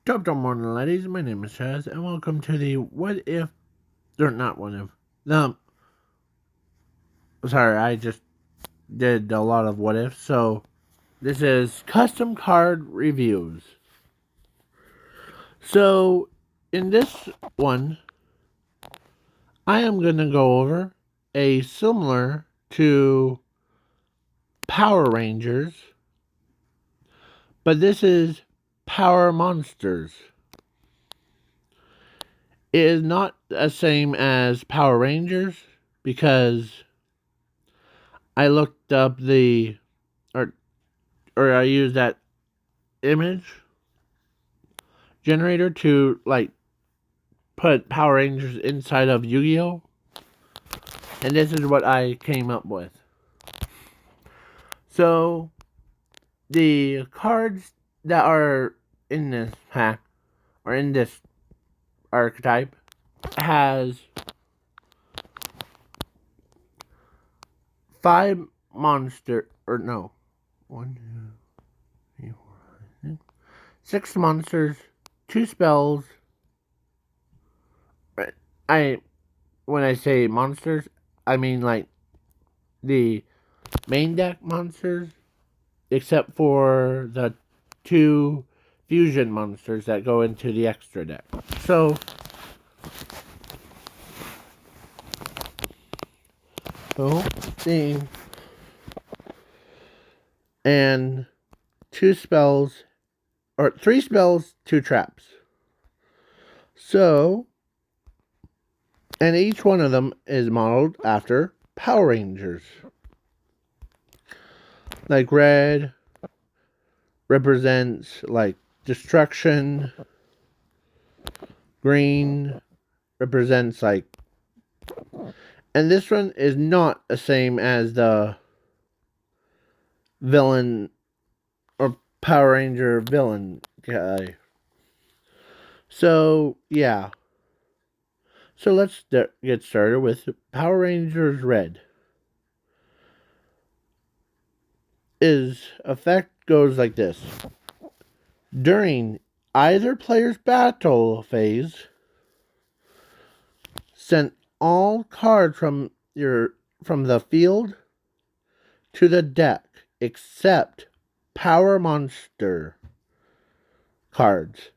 Top morning, ladies. My name is Chaz, and welcome to the What If, or not What If. No, sorry, I just did a lot of What Ifs. So, this is custom card reviews. So, in this one, I am going to go over a similar to Power Rangers, but this is Power Monsters. It is not the same as Power Rangers because I looked up or I used that image generator to put Power Rangers inside of Yu-Gi-Oh! And this is what I came up with. So the cards that are in this pack or in this archetype has 5 monster or no 1, 2, 3, 4, 5, 6 monsters, 2 spells. When I say monsters, I mean like the main deck monsters, except for the 2 fusion monsters that go into the extra deck. So, and 2 spells, or 3 spells, 2 traps. So, and each one of them is modeled after Power Rangers. Like red represents like destruction. Green represents like, and this one is not the same as the villain or Power Ranger villain guy. So yeah. So let's get started with Power Rangers Red. His effect goes like this. During either player's battle phase, send all cards from the field to the deck except Power Monster cards.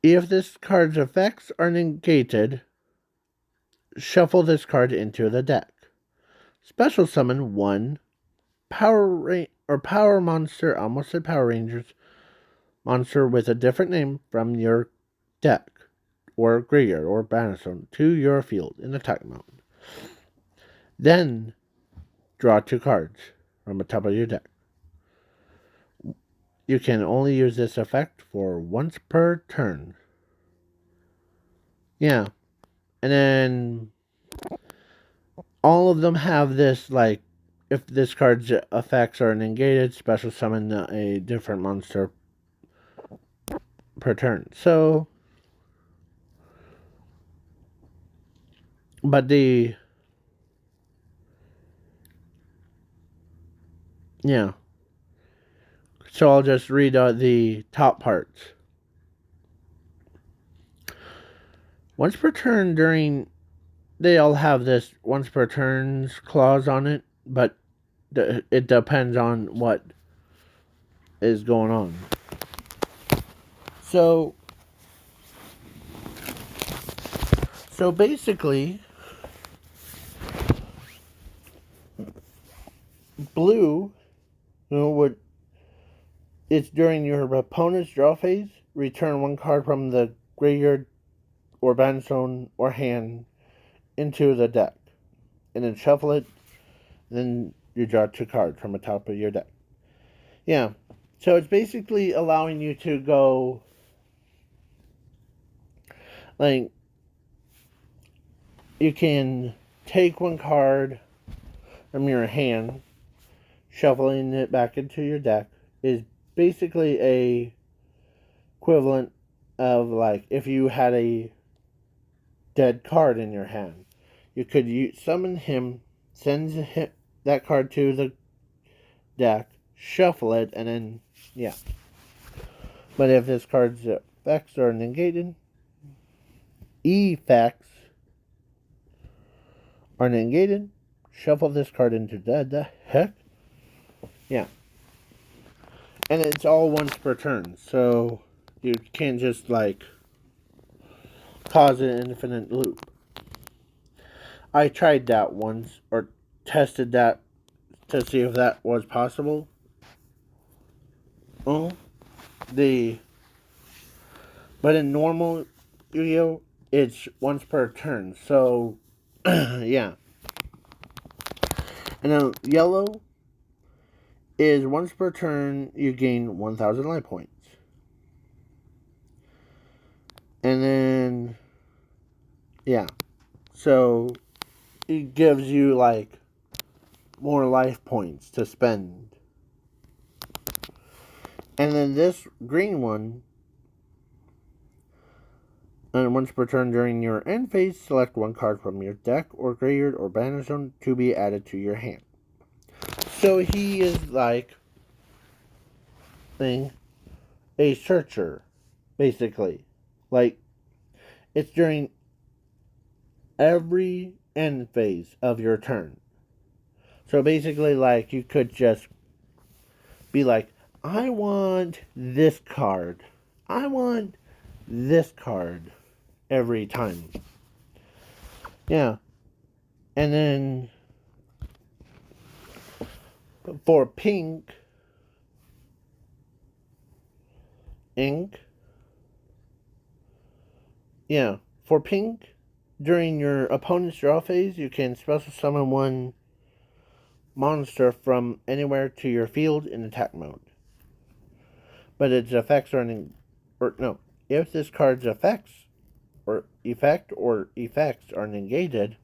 If this card's effects are negated, shuffle this card into the deck. Special summon 1 Power Monster, I almost said Power Rangers, monster with a different name from your deck, or graveyard, or battlefield to your field in attack mode. Then, draw 2 cards from the top of your deck. You can only use this effect for once per turn. Yeah. And then all of them have this, like, if this card's effects are negated, special summon a different monster per turn. So, but yeah. So I'll just read the top parts. Once per turn they all have this once per turns clause on it, but it depends on what is going on. So basically, blue, it's during your opponent's draw phase. Return 1 card from the graveyard or battlefield or hand into the deck, and then shuffle it. Then you draw 2 cards from the top of your deck. Yeah, so it's basically allowing you to go like you can take 1 card from your hand, shuffling it back into your deck is basically a equivalent of like if you had a dead card in your hand. You could summon him, send that card to the deck, shuffle it, and then, yeah. But if this card's effects are negated, shuffle this card into the heck. Yeah. And it's all once per turn, so you can't just, like, cause an infinite loop. I tried that once, or tested that to see if that was possible. But in normal Yu-Gi-Oh, it's once per turn, so, yeah. And then yellow is once per turn, you gain 1,000 life points. And then, yeah. So, it gives you, like, more life points to spend. And then this green one, and once per turn during your end phase, select one card from your deck or graveyard or banner zone to be added to your hand. So he is like a searcher, basically. Like, it's during every end phase of your turn. So basically, like, you could just be like, I want this card. I want this card every time. Yeah. And then for pink ink, yeah, for pink, during your opponent's draw phase, you can special summon one monster from anywhere to your field in attack mode. But its effects are if this card's effects or effects are negated,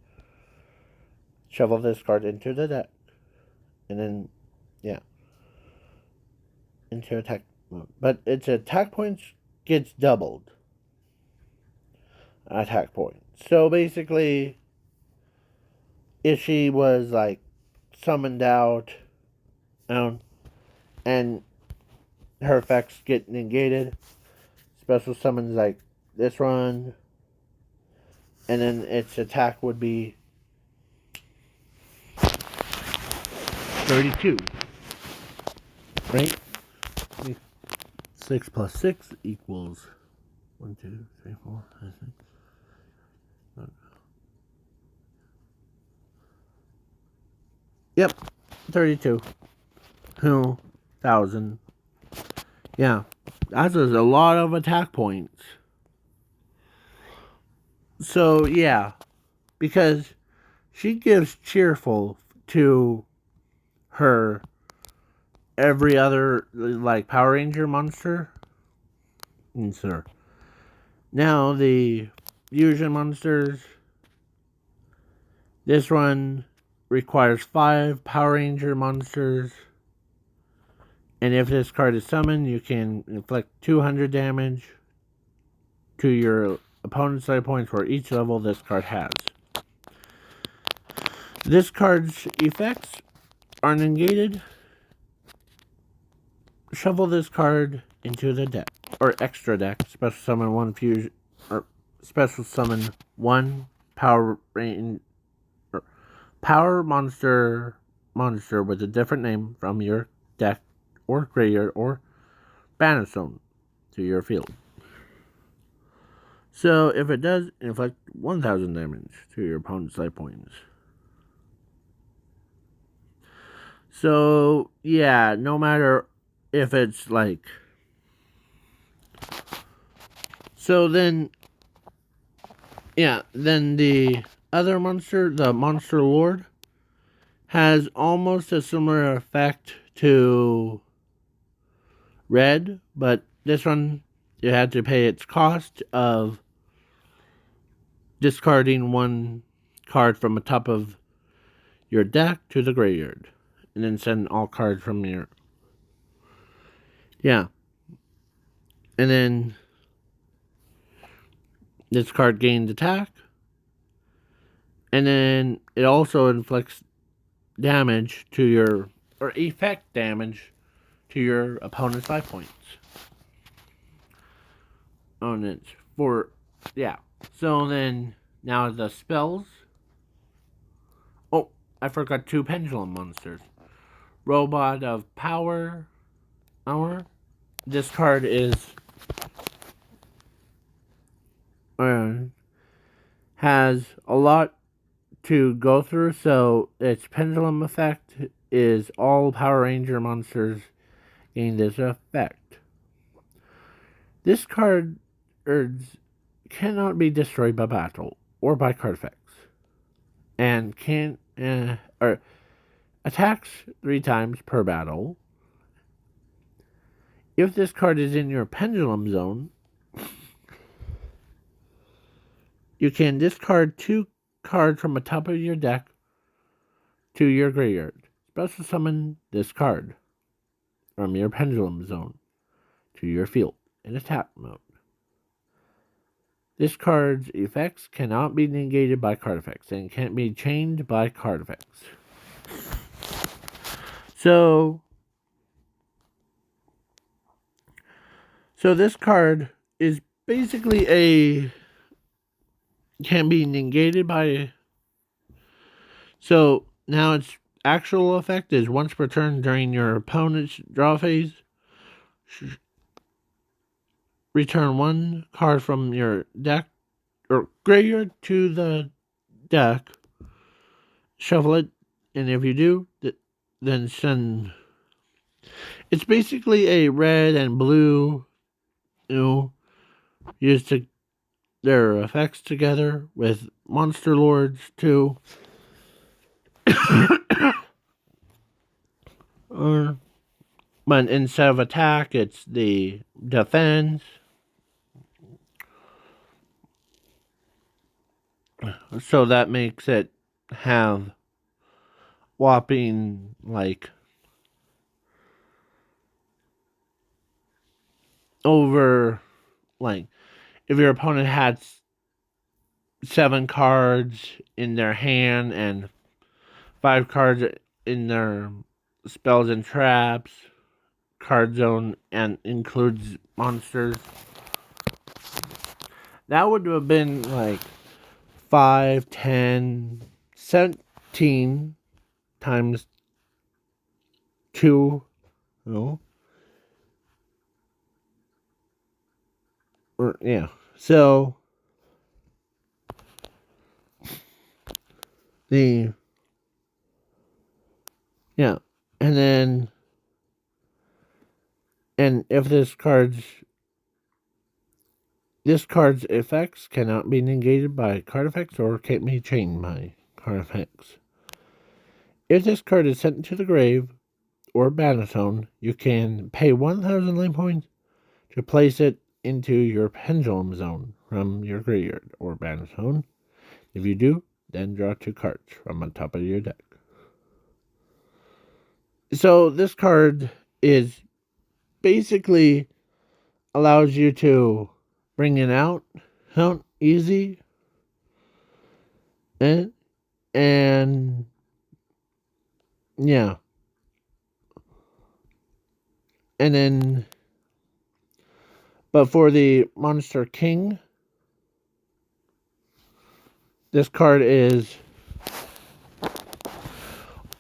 shuffle this card into the deck. And then, yeah, into attack mode. But its attack points gets doubled. Attack points. So basically, if she was, like, summoned out, and her effects get negated, special summons like this one, and then its attack would be 32. Right? 6 plus 6 equals 1, 2, 3, 4, 5, 6. Yep, 32,000. Yeah, that's a lot of attack points. So, yeah, because she gives cheerful to her every other, like, Power Ranger monster. And so, now the fusion monsters, this one requires 5 Power Ranger monsters. And if this card is summoned, you can inflict 200 damage to your opponent's life points for each level this card has. This card's effects are negated. Shuffle this card into the deck, or extra deck. Special summon one fusion, or special summon one power monster with a different name from your deck or graveyard or banner zone to your field. So if it does, inflict 1,000 damage to your opponent's life points. So yeah, no matter if it's like, so then, yeah, then the other monster, the Monster Lord, has almost a similar effect to Red, but this one, you had to pay its cost of discarding one card from the top of your deck to the graveyard, and then send all cards from your, yeah. And then this card gains attack, and then it also inflicts damage to your, or effect damage to your opponent's life points. opponents for, yeah. So then, now the spells. Oh, I forgot 2 pendulum monsters. Robot of Power. This card is has a lot to go through, so its pendulum effect is all Power Ranger monsters gain this effect. This card cannot be destroyed by battle or by card effects, and or attacks 3 times per battle. If this card is in your pendulum zone, you can discard 2 cards from the top of your deck to your graveyard. Special summon this card from your pendulum zone to your field in attack mode. This card's effects cannot be negated by card effects and can't be chained by card effects. So this card is basically can be negated by. So now its actual effect is once per turn during your opponent's draw phase, return 1 card from your deck or graveyard to the deck, shuffle it, and if you do, then send. It's basically a red and blue, used to their effects together with Monster Lords too. But instead of attack, it's the defense. So that makes it have whopping, like, over, like, if your opponent had 7 cards in their hand and 5 cards in their spells and traps, card zone, and includes monsters, that would have been like 5, 10, 17 times 2, yeah. So and then if this card's effects cannot be negated by card effects or can't be chained by card effects. If this card is sent to the grave or Banatone, you can pay 1,000 lane points to place it into your pendulum zone from your graveyard or Banatone. If you do, then draw 2 cards from the top of your deck. So this card is basically allows you to bring it out easy, and yeah, and then, but for the Monster King, this card is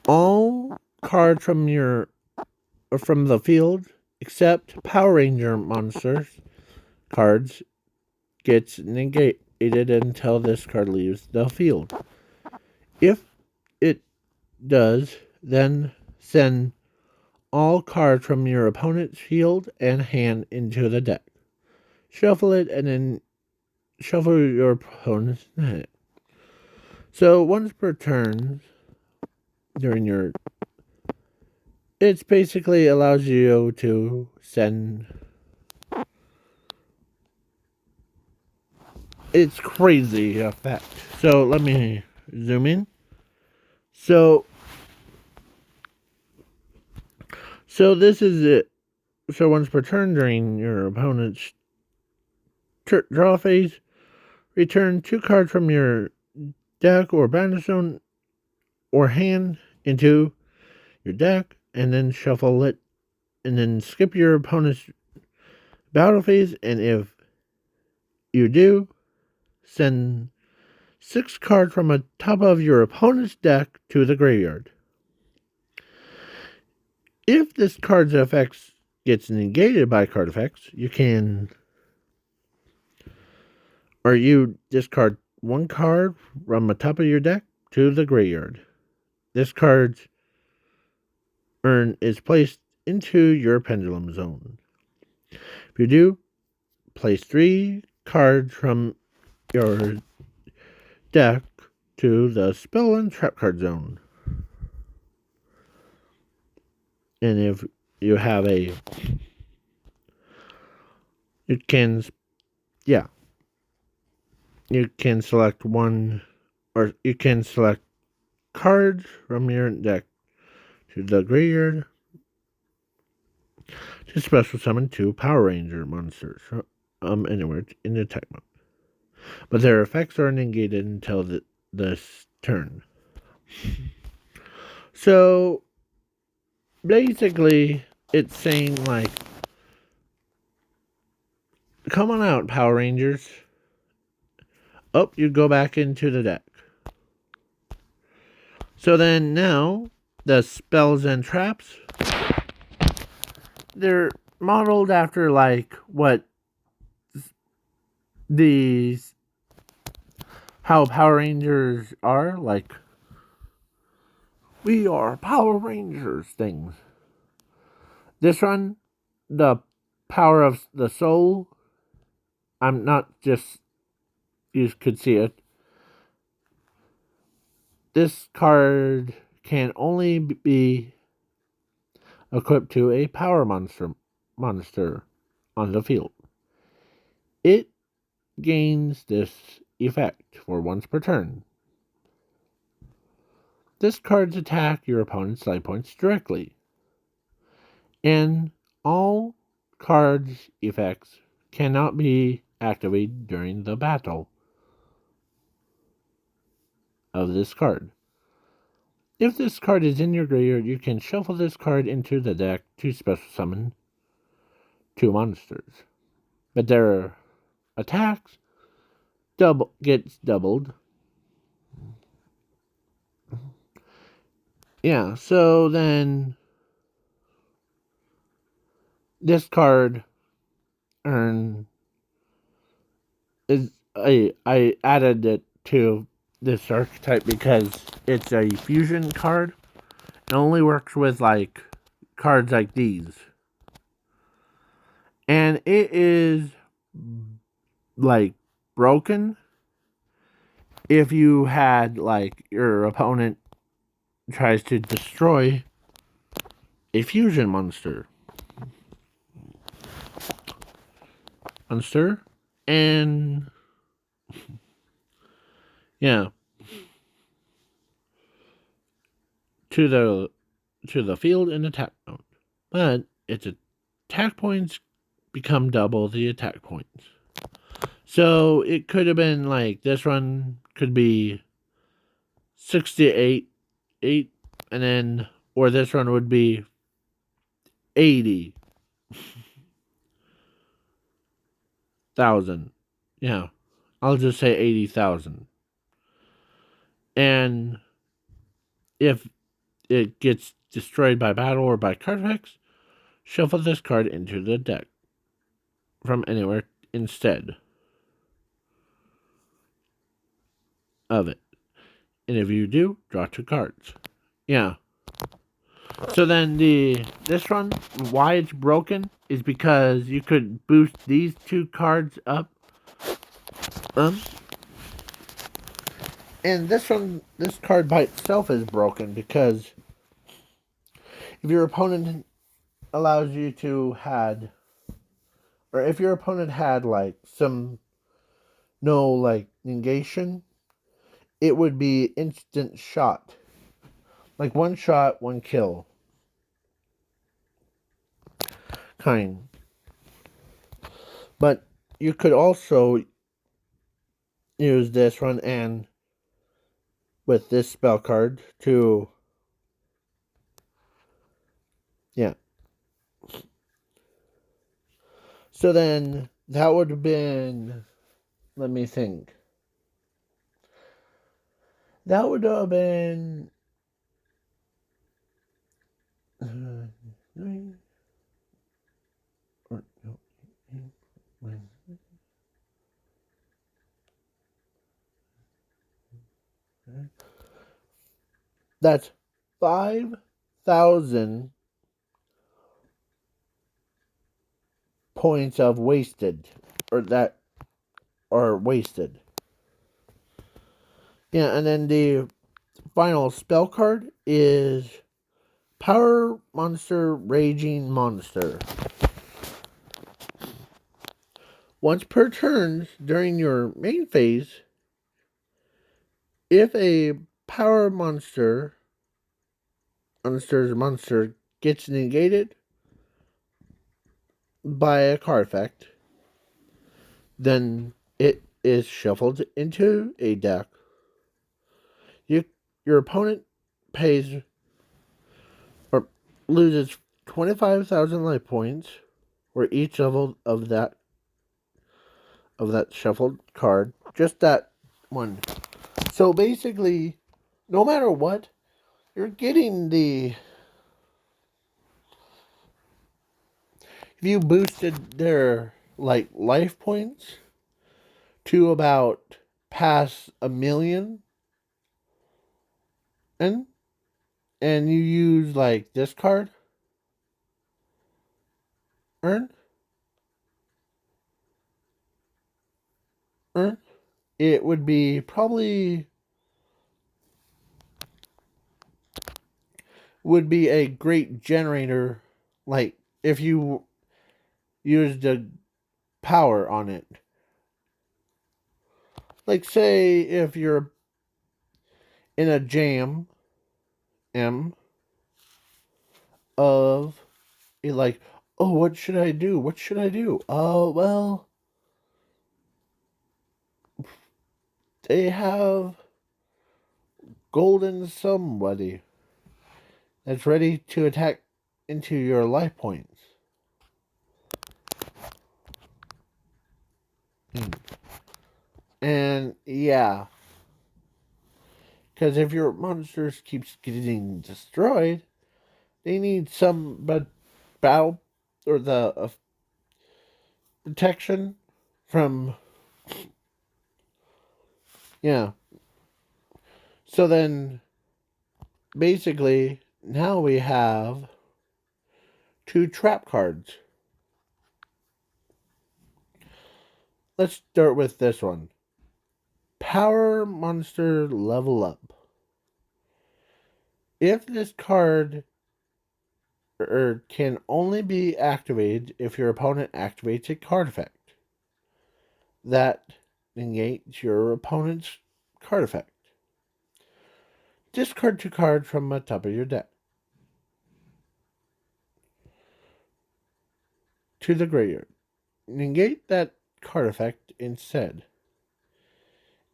all cards from the field except Power Ranger monsters cards gets negated until this card leaves the field. If it does, then send all cards from your opponent's field and hand into the deck. Shuffle it and then shuffle your opponent's deck. So once per turn during your, it's basically allows you to send. It's crazy effect. So let me zoom in. So this is it. So once per turn during your opponent's draw phase, return 2 cards from your deck or Bannerstone or hand into your deck, and then shuffle it, and then skip your opponent's battle phase. And if you do, send 6 cards from the top of your opponent's deck to the graveyard. If this card's effects gets negated by card effects, you discard 1 card from the top of your deck to the graveyard. This card's urn is placed into your pendulum zone. If you do, place 3 cards from your deck to the spell and trap card zone. And if you have you can select one, or you can select cards from your deck to the graveyard to special summon 2 Power Ranger monsters anywhere in the attack mode. But their effects are negated until this turn. So basically it's saying like, come on out, Power Rangers. Oh, you go back into the deck. So then now the spells and traps, they're modeled after like what how Power Rangers are, like we are Power Rangers things. This one, the power of the soul, I'm not just, you could see it. This card can only be equipped to a power monster on the field. It gains this effect for once per turn. This card's attack your opponent's life points directly. And all cards' effects cannot be activated during the battle of this card. If this card is in your graveyard, you can shuffle this card into the deck to special summon 2 monsters. But their attacks gets doubled. Yeah, so then this card I added it to this archetype because it's a fusion card. It only works with like cards like these. And it is like broken if you had like your opponent tries to destroy a fusion monster. And yeah, to the field in attack mode. But its attack points become double the attack points. So it could have been like, this one could be 68, and then, or this one would be 80,000. Yeah, I'll just say 80,000. And if it gets destroyed by battle or by card effects, shuffle this card into the deck from anywhere instead of it. And if you do, draw 2 cards. Yeah. So then this one, why it's broken is because you could boost these 2 cards up. And this card by itself is broken because if your opponent allows you to had, or if your opponent had like no like negation, it would be instant shot. Like 1 shot, 1 kill. Kind. But you could also use this one and with this spell card to, yeah. So then that would have been let me think. That would have been that's 5,000 points of wasted, or that are wasted. Yeah, and then the final spell card is Power Monster Raging Monster. Once per turn during your main phase, if a power monster gets negated by a card effect, then it is shuffled into a deck. Your opponent pays or loses 25,000 life points for each level of that shuffled card. Just that one. So basically, no matter what, you're getting the. If you boosted their life points to about past 1,000,000, and you use this card, earn, earn, it would be probably a great generator, if you use the power on it. Say if you're in a jam M of oh, what should I do? What should I do? Oh, well, they have golden somebody that's ready to attack into your life points. And yeah, because if your monsters keeps getting destroyed, they need some battle or the protection from. Yeah. So then, basically, now we have 2 trap cards. Let's start with this one. Power Monster Level Up. If this card can only be activated if your opponent activates a card effect that negates your opponent's card effect. Discard 2 cards from the top of your deck to the graveyard. Negate that card effect instead.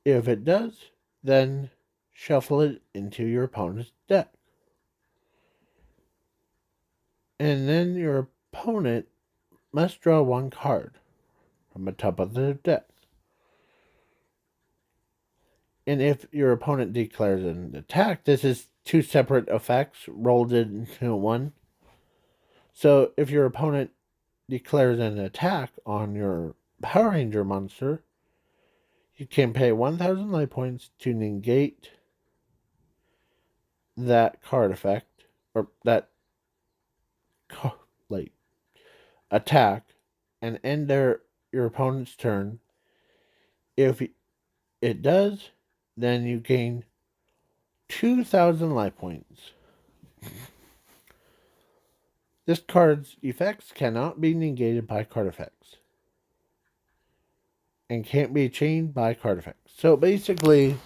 If it does, then shuffle it into your opponent's deck. And then your opponent must draw 1 card from the top of the deck. And if your opponent declares an attack, this is 2 separate effects rolled into one. So if your opponent declares an attack on your Power Ranger monster, you can pay 1,000 life points to negate that card effect, or that attack, and end your opponent's turn. If it does, then you gain 2,000 life points. This card's effects cannot be negated by card effects and can't be chained by card effects. So basically,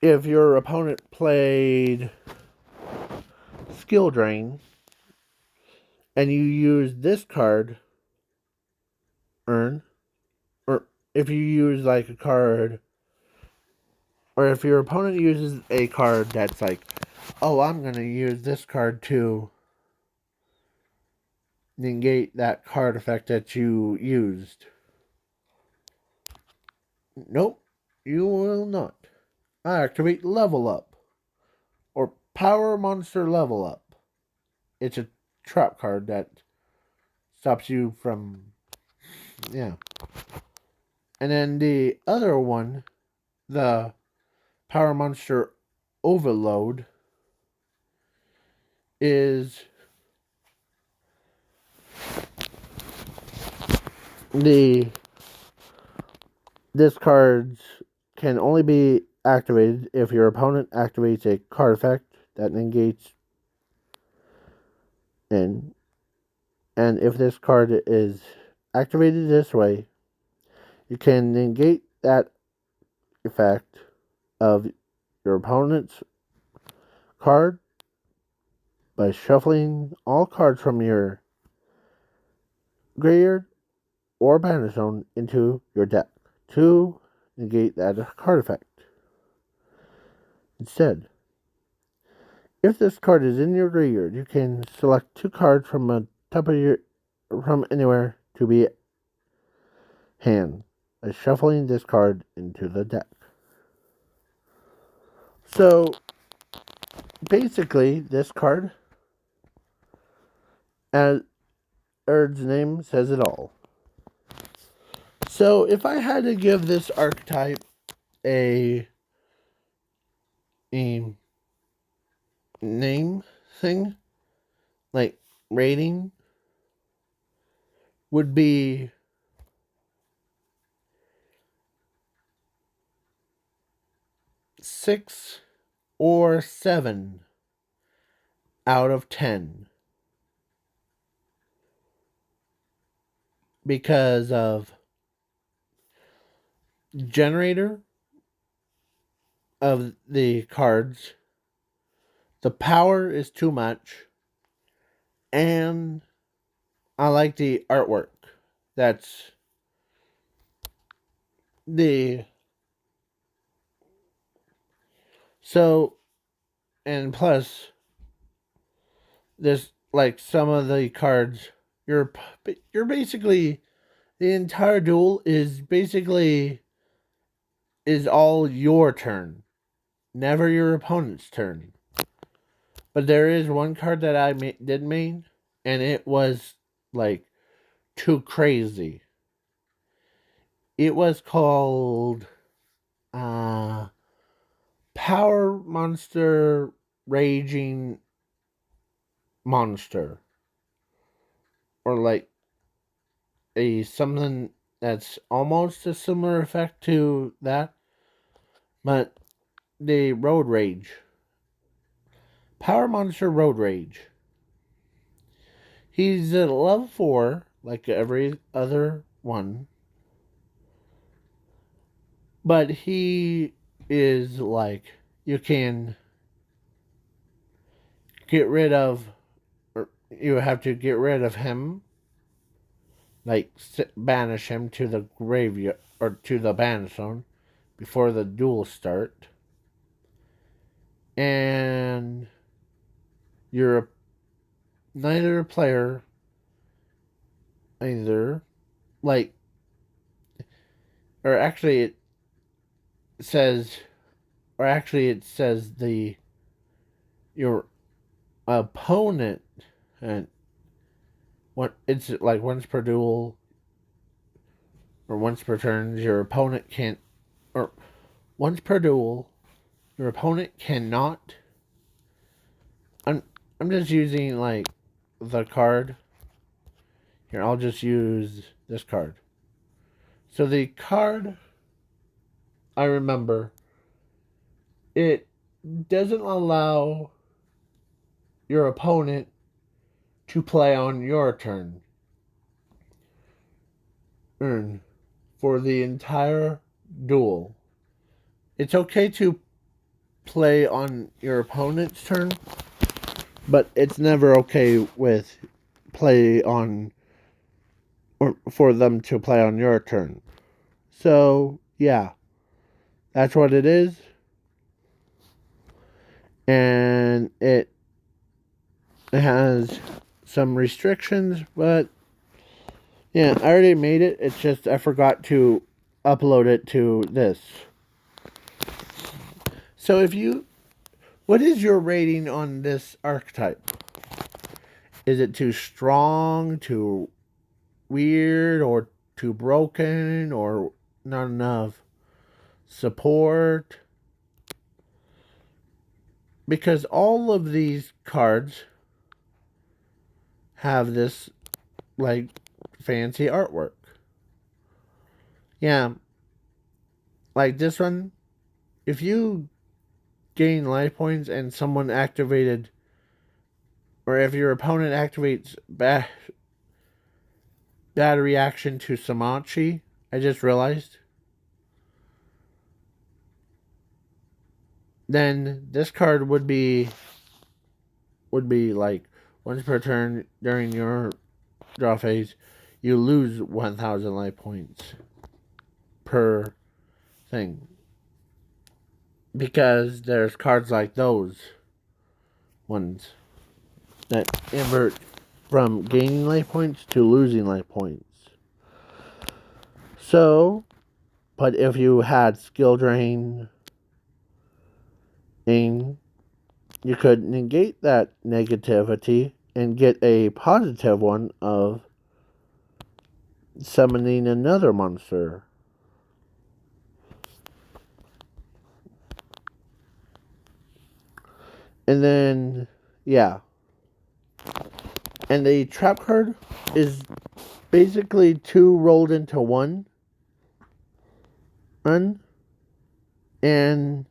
if your opponent played Skill Drain and you use this card, earn, or if you use a card, or if your opponent uses a card that's oh, I'm going to use this card to negate that card effect that you used. Nope, you will not. Activate Level Up, or Power Monster Level Up. It's a trap card that stops you from, yeah. And then the other one, the Power Monster Overload, is this card can only be activated if your opponent activates a card effect that negates, and if this card is activated this way, you can negate that effect of your opponent's card by shuffling all cards from your graveyard or banner zone into your deck to negate that card effect. Instead, if this card is in your graveyard, you can select 2 cards from the top of your from anywhere to be hand by shuffling this card into the deck. So basically, this card, as Erd's name says it all. So if I had to give this archetype a name thing, like rating, would be 6 or 7 out of 10. Because of generator of the cards, the power is too much, and I like the artwork. That's the so, and plus this, like, some of the cards, you're basically, the entire duel is basically is all your turn, never your opponent's turn. But there is one card that I did main, and it was like too crazy. It was called Power Monster Raging Monster, or like a something that's almost a similar effect to that, but the Road Rage. Power Monster Road Rage. He's a level 4, like every other one, but he is like, you can get rid of, or you have to get rid of him, like banish him to the graveyard or to the ban zone before the duel start, and you're neither player either, like, or actually it says, it says your opponent, and what, it's like once per duel or once per turn, your opponent can't, or once per duel, your opponent cannot. I'm just using like the card here. I'll just use this card. So the card, I remember, it doesn't allow your opponent to play on your turn for the entire duel. It's okay to play on your opponent's turn, but it's never okay with play on, or for them to play on your turn. So yeah, that's what it is, and it has some restrictions, but yeah, I already made it. It's just I forgot to upload it to this. So what is your rating on this archetype? Is it too strong, too weird, or too broken, or not enough support? Because all of these cards have this, like, fancy artwork. Yeah. Like this one, if you gain life points and someone activated, or if your opponent activates bad reaction to Samachi, I just realized, then this card would be like once per turn during your draw phase, you lose 1,000 life points per thing. Because there's cards like those ones that invert from gaining life points to losing life points. So, but if you had skill drain, you could negate that negativity and get a positive one of summoning another monster. And then, yeah. And the trap card is basically 2 rolled into 1. And,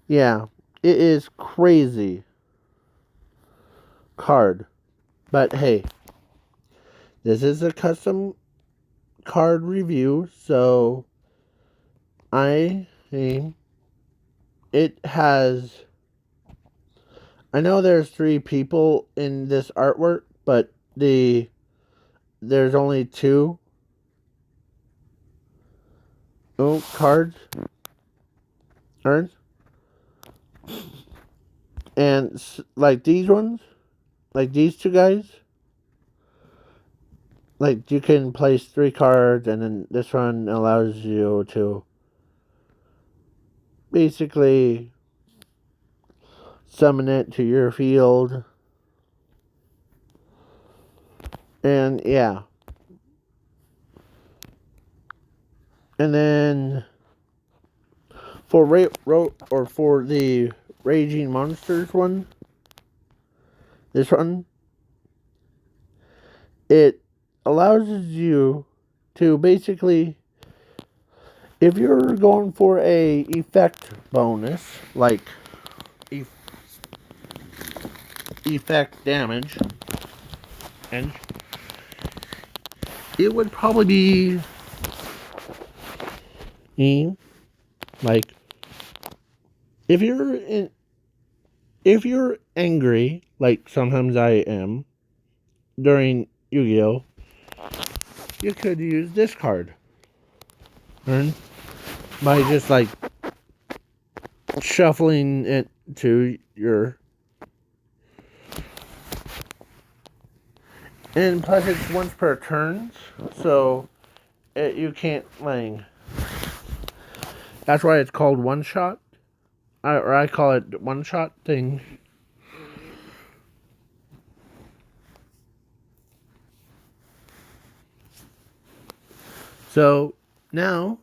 yeah, it is crazy card. But hey, this is a custom card review, so I know there's 3 people in this artwork, but there's only 2 cards. And like these ones, like these 2 guys, like you can place 3 cards, and then this one allows you to basically summon it to your field. And yeah. And then for for the Raging Monsters one, this one, it allows you to basically, if you're going for a effect bonus, like effect damage, and it would probably be like, if you're angry, like sometimes I am during Yu-Gi-Oh, you could use this card. By just like shuffling it to your, and plus it's once per turn, so you can't like, that's why it's called one shot, or I call it one shot thing. So now,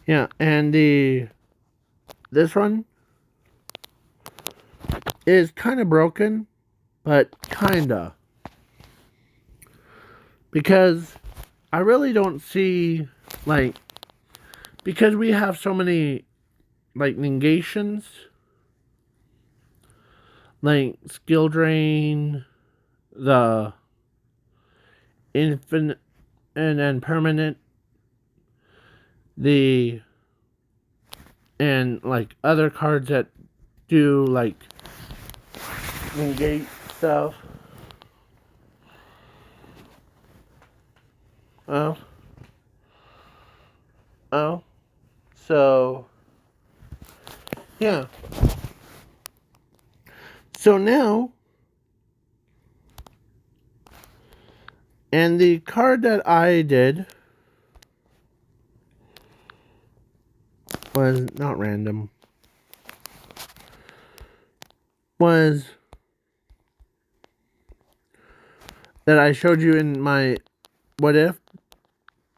yeah, and this one is kind of broken, but kinda, because I really don't see, like, because we have so many like negations, like skill drain, the infinite, and then permanent, and like other cards that do like negate stuff. So yeah. So now And the card that I did was not random. Was that I showed you in my what if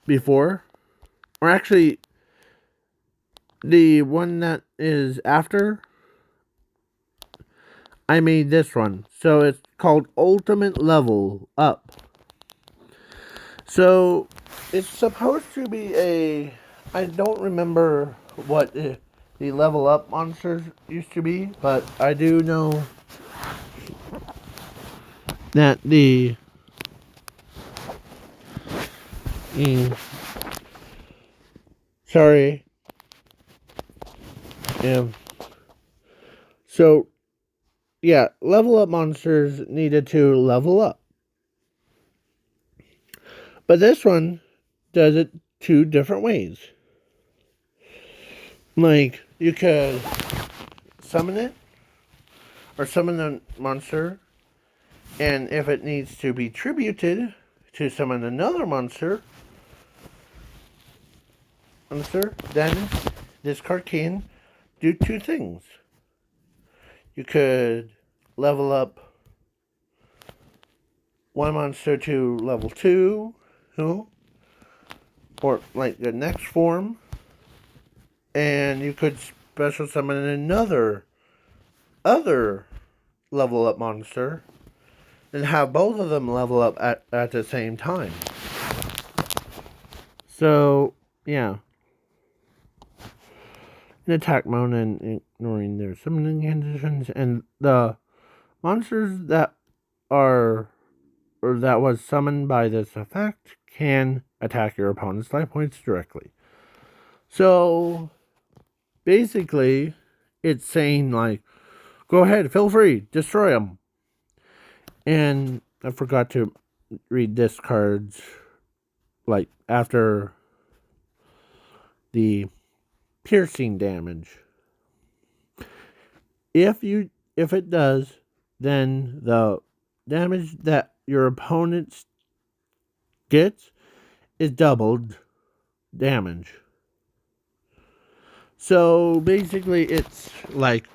before. Or actually, the one that is after, I made this one. So it's called Ultimate Level Up. So it's supposed to be a... I don't remember what the level up monsters used to be, but I do know that the... sorry. Yeah. So, yeah, level up monsters needed to level up. But this one does it two different ways. Like, you could summon it, or summon the monster, and if it needs to be tributed to summon another monster, then this card can do two things. You could level up one monster to level 2, or like the next form, and you could special summon another other level up monster and have both of them level up at the same time. So, yeah. In attack mode and ignoring their summoning conditions, and the monsters that are or that was summoned by this effect can attack your opponent's life points directly. So basically, it's saying like, go ahead, feel free, destroy them. And I forgot to read this card's like after the piercing damage. If it does, then the damage that your opponent gets is doubled damage. So basically it's like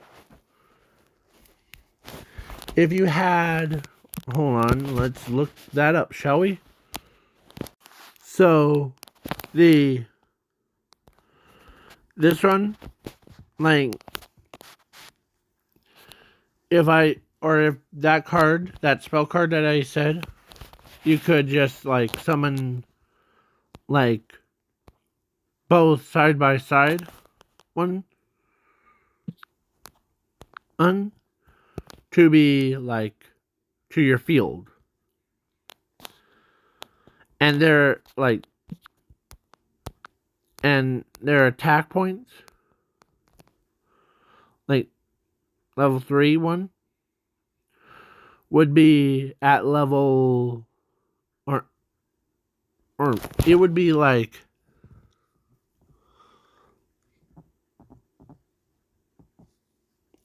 if you had, hold on, let's look that up, shall we? So this one, like if that card, that spell card that I said, you could just like summon like both side by side one to be like to your field. And they're like and their attack points like level 3 one would be at level or it would be like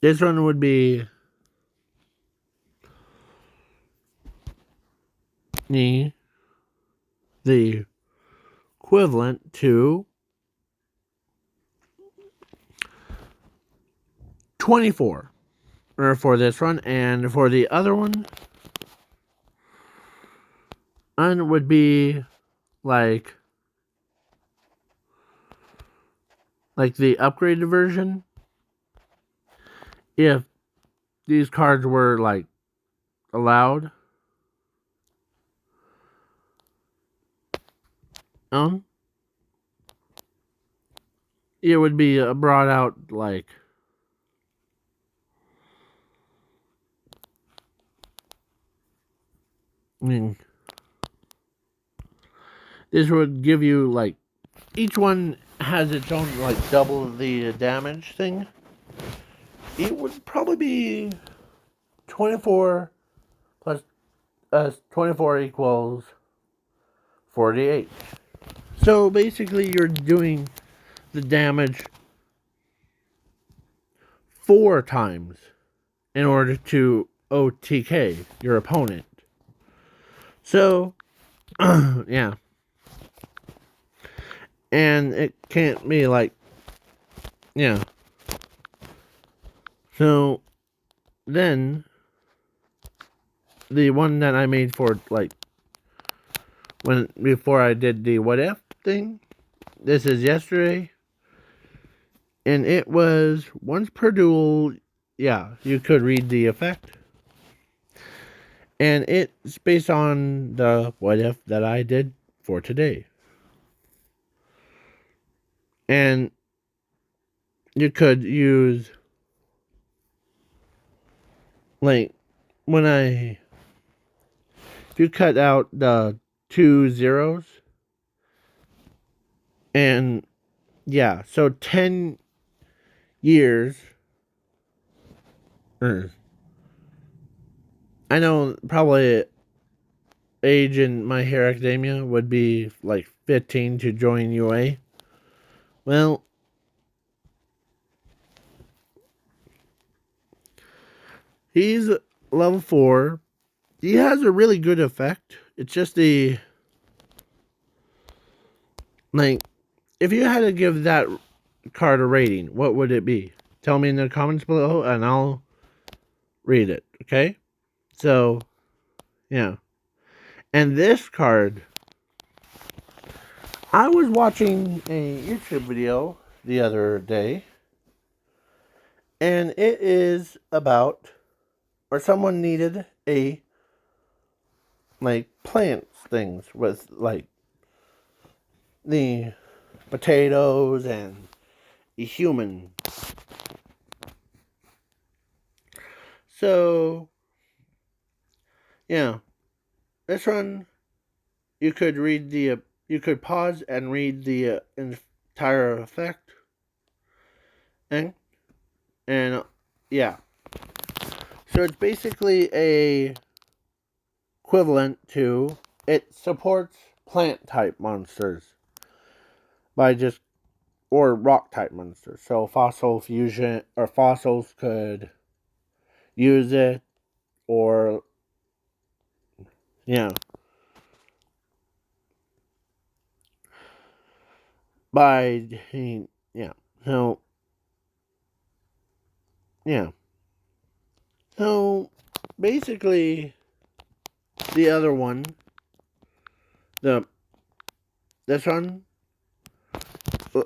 this one would be the equivalent to 24 or for this one, and for the other one would be like the upgraded version if these cards were like allowed. It would be brought out like this would give you like each one has its own like double the damage thing. It would probably be 24 plus 24 equals 48. So basically you're doing the damage 4 times in order to OTK your opponent. So Yeah. And it can't be like, yeah. So then the one that I made for like before I did the what if thing, this is yesterday, and it was once per duel. Yeah, you could read the effect, and it's based on the what if that I did for today. And you could use, like, if you cut out the 2 zeros, and yeah, so 10 years, I know probably age in My Hero Academia would be like 15 to join UA. Well, he's level 4. He has a really good effect. It's just like, if you had to give that card a rating, what would it be? Tell me in the comments below and I'll read it, okay? So, yeah. And this card, I was watching a YouTube video the other day, and it is about, or someone needed a, like, plants things with, like, the potatoes and a human. So, yeah, this one, you could you could pause and read the entire effect, and yeah. So it's basically a equivalent to, it supports plant type monsters by just, or rock type monsters. So fossil fusion or fossils could use it, or yeah, by yeah. So yeah. So basically, the other one, the this one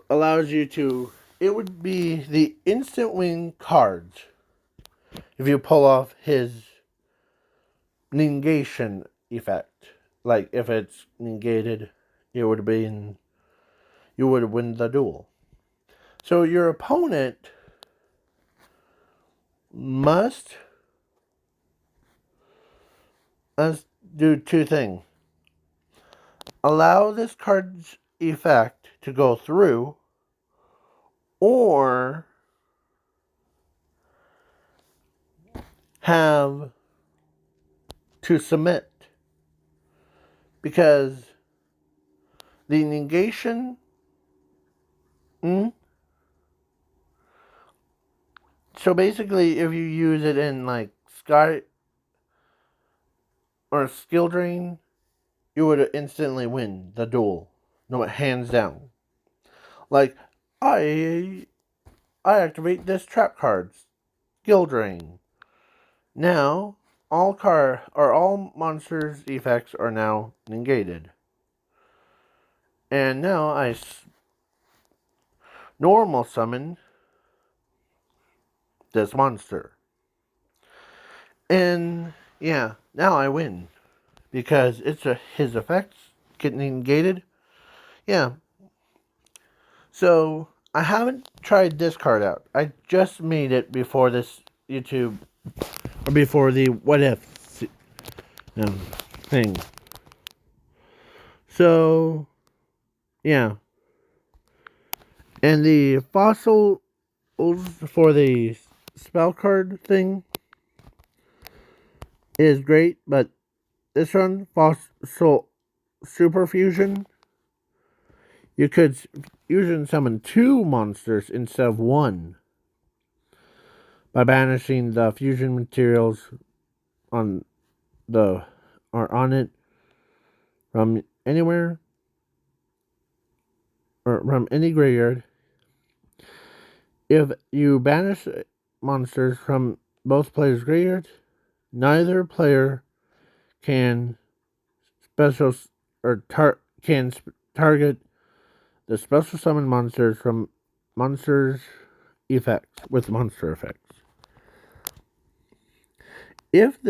allows you to. It would be the instant win cards if you pull off his negation effect. Like, if it's negated, it would have been, you would have won the duel. So your opponent must do two things: allow this card's effect to go through, or have to submit, because the negation. So basically, if you use it in like Sky or Skill Drain, you would instantly win the duel. No, hands down. Like, I activate this trap card, Skill Drain. Now, all monsters' effects are now negated. And now I normal summon this monster. And yeah, now I win. Because his effects get negated. Yeah. So, I haven't tried this card out. I just made it before this YouTube, or before the what if thing. So, yeah. And the fossils for the spell card thing is great, but this one, Fossil Superfusion, you could fusion summon 2 monsters instead of 1 by banishing the fusion materials on the or on it from anywhere or from any graveyard. If you banish monsters from both players' graveyards, neither player can special or target the special summon monsters from monsters effects with monster effects. If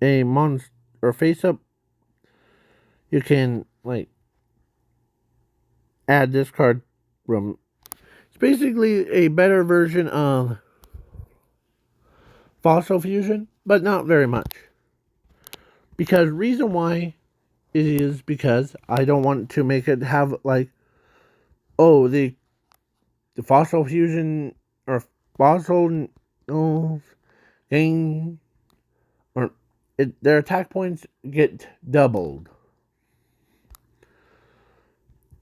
a monster or face up, you can add this card from. It's basically a better version of Fossil Fusion, but not very much. Because reason why is because I don't want to make it have the Fossil Fusion or Fossil gain or their attack points get doubled.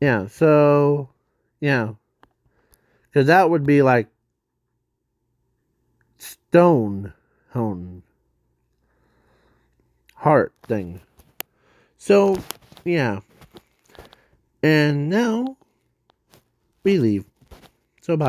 Yeah, so yeah, because that would be like stone heart thing. So yeah, and now we leave.